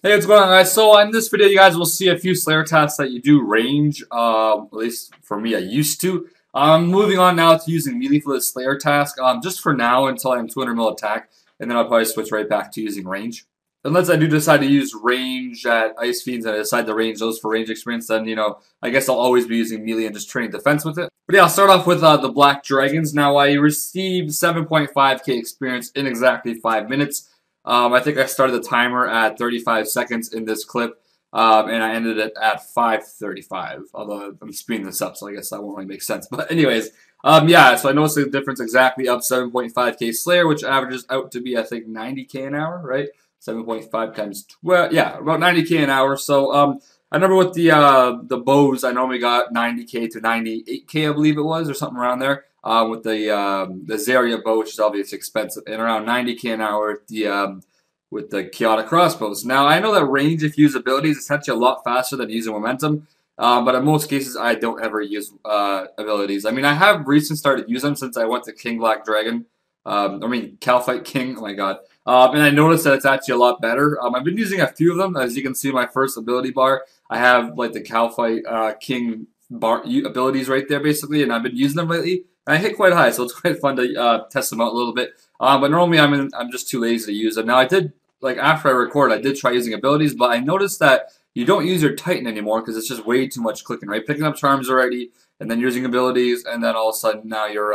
Hey, what's going on, guys? So in this video, you guys will see a few Slayer tasks that you do range. At least for me, I used to. Moving on now to using melee for the Slayer task. Just for now until I'm 200 mil attack, and then I'll probably switch right back to using range. Unless I do decide to use range at Ice Fiends and I decide to range those for range experience, then I guess I'll always be using melee and just training defense with it. But yeah, I'll start off with the Black Dragons. Now I received 7.5k experience in exactly 5 minutes. I think I started the timer at 35 seconds in this clip, and I ended it at 5:35. Although I'm speeding this up, so I guess that won't really make sense. But anyways, yeah. So I noticed the difference exactly of 7.5k Slayer, which averages out to be I think 90k an hour, right? 7.5 times 12, yeah, about 90k an hour. So I remember with the bows, I normally got 90k to 98k, I believe it was, or something around there. With the Zarya bow, which is obviously expensive, and around 90k an hour with the chaotic crossbows. Now I know that range, if you use abilities, is actually a lot faster than using momentum. But in most cases, I don't ever use abilities. I mean, I have recently started to use them since I went to King Black Dragon. Calfight King. Oh my god. And I noticed that it's actually a lot better. I've been using a few of them. As you can see, my first ability bar, I have like the Calfight King bar abilities right there, basically, and I've been using them lately. And I hit quite high, so it's quite fun to test them out a little bit. But normally, I'm just too lazy to use them. Now, I did after I record, I did try using abilities, but I noticed that you don't use your Titan anymore because it's just way too much clicking, right? Picking up charms already, and then using abilities, and then all of a sudden now you're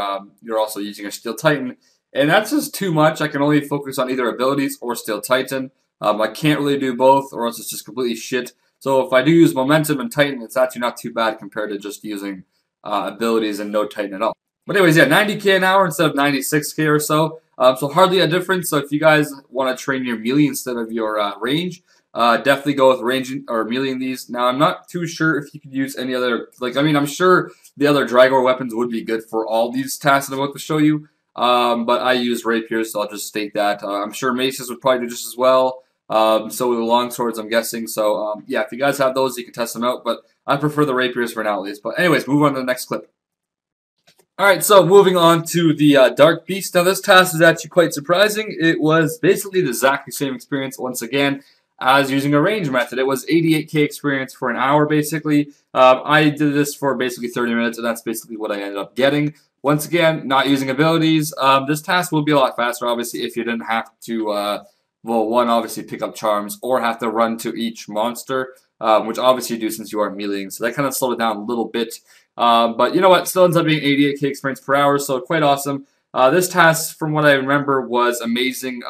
also using a Steel Titan. And that's just too much. I can only focus on either abilities or Steel Titan. I can't really do both, or else it's just completely shit. So if I do use Momentum and Titan, it's actually not too bad compared to just using abilities and no Titan at all. But anyways, yeah, 90k an hour instead of 96k or so. So hardly a difference. So if you guys want to train your melee instead of your range, definitely go with ranging or meleeing these. Now I'm not too sure if you could use any other. I'm sure the other Dragor weapons would be good for all these tasks that I'm about to show you. But I use rapiers, so I'll just state that. I'm sure maces would probably do just as well. So with the long swords, I'm guessing. So yeah, if you guys have those, you can test them out. But I prefer the rapiers for now at least. But anyways, move on to the next clip. Alright, so moving on to the Dark Beast. Now this task is actually quite surprising. It was basically the exactly same experience once again as using a range method. It was 88k experience for an hour basically. I did this for basically 30 minutes and that's basically what I ended up getting. Once again, not using abilities. This task will be a lot faster obviously if you didn't have to, well, one, obviously pick up charms or have to run to each monster, which obviously you do since you are meleeing. So that kind of slowed it down a little bit. But you know what? Still ends up being 88k experience per hour, so quite awesome. This task, from what I remember, was amazing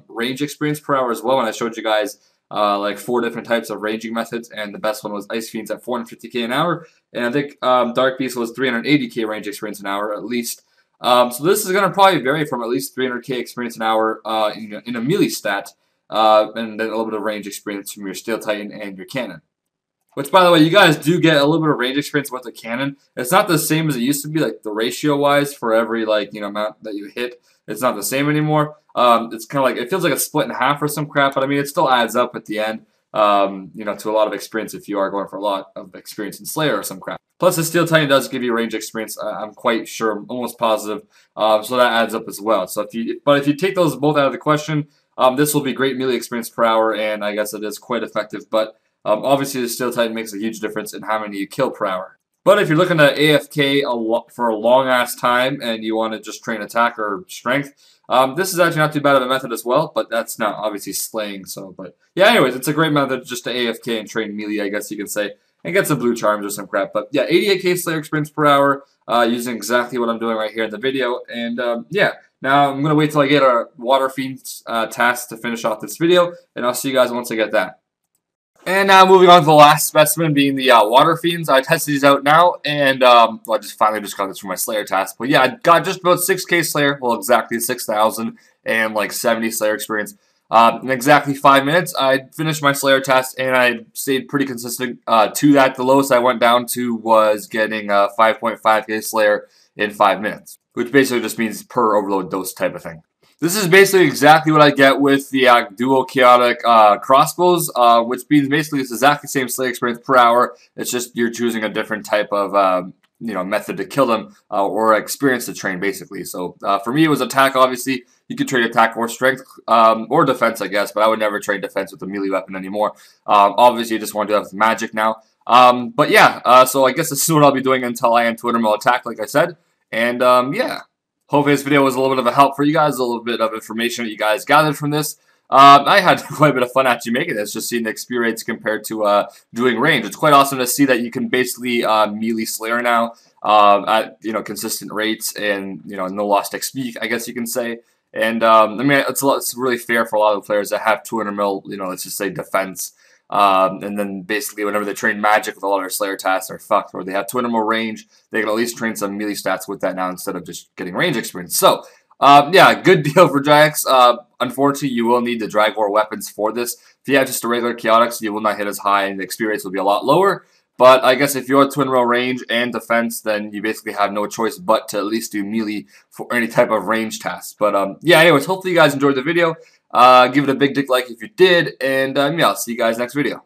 range experience per hour as well. And I showed you guys like 4 different types of ranging methods, and the best one was Ice Fiends at 450k an hour. And I think Dark Beast was 380k range experience an hour at least. So this is going to probably vary from at least 300k experience an hour in a melee stat, and then a little bit of range experience from your Steel Titan and your Cannon. Which, by the way, you guys do get a little bit of range experience with the cannon. It's not the same as it used to be, like the ratio-wise for every amount that you hit. It's not the same anymore. It's kind of like it feels like a split in half or some crap, but I mean it still adds up at the end. To a lot of experience if you are going for a lot of experience in Slayer or some crap. Plus, the Steel Titan does give you range experience. I'm quite sure, I'm almost positive. So that adds up as well. So if you take those both out of the question, this will be great melee experience per hour, and I guess it is quite effective, but. Obviously, the Steel Titan makes a huge difference in how many you kill per hour. But if you're looking at AFK for a long-ass time and you want to just train attack or strength, this is actually not too bad of a method as well, but that's not obviously slaying. But yeah, anyways, it's a great method just to AFK and train melee, I guess you can say, and get some blue charms or some crap. But yeah, 88k Slayer experience per hour, using exactly what I'm doing right here in the video. And yeah, now I'm going to wait till I get our Water Fiends task to finish off this video, and I'll see you guys once I get that. And now moving on to the last specimen, being the Water Fiends. I tested these out now, and well, I finally got this for my Slayer task. But yeah, I got just about 6k Slayer, well, exactly 6,000, and like 70 Slayer experience. In exactly 5 minutes, I finished my Slayer task, and I stayed pretty consistent to that. The lowest I went down to was getting 5.5k Slayer in 5 minutes, which basically just means per overload dose type of thing. This is basically exactly what I get with the dual chaotic crossbows, which means basically it's exactly the same Slayer experience per hour. It's just you're choosing a different type of method to kill them or experience to train basically. So for me, it was attack obviously. you could trade attack or strength, or defense, I guess, but I would never trade defense with a melee weapon anymore. Obviously, you just want to do that with magic now. But yeah, so I guess this is what I'll be doing until I end 200 mil attack, like I said. And yeah, hopefully this video was a little bit of a help for you guys, a little bit of information that you guys gathered from this. I had quite a bit of fun actually making this, just seeing the XP rates compared to doing range. It's quite awesome to see that you can basically melee Slayer now at consistent rates and no lost XP, I guess you can say. And I mean it's really fair for a lot of players that have 200 mil, let's just say defense. And then basically whenever they train magic with a lot of their Slayer tasks, they're fucked. Or they have 200 more range, they can at least train some melee stats with that now instead of just getting range experience. So, yeah, good deal for Jax. Unfortunately, you will need the Drag War weapons for this. If you have just a regular Chaotix, you will not hit as high, and the experience will be a lot lower. But I guess if you're twin row range and defense, then you basically have no choice but to at least do melee for any type of range tasks. But yeah, anyways, hopefully you guys enjoyed the video. Give it a big dick like if you did, and yeah, I'll see you guys next video.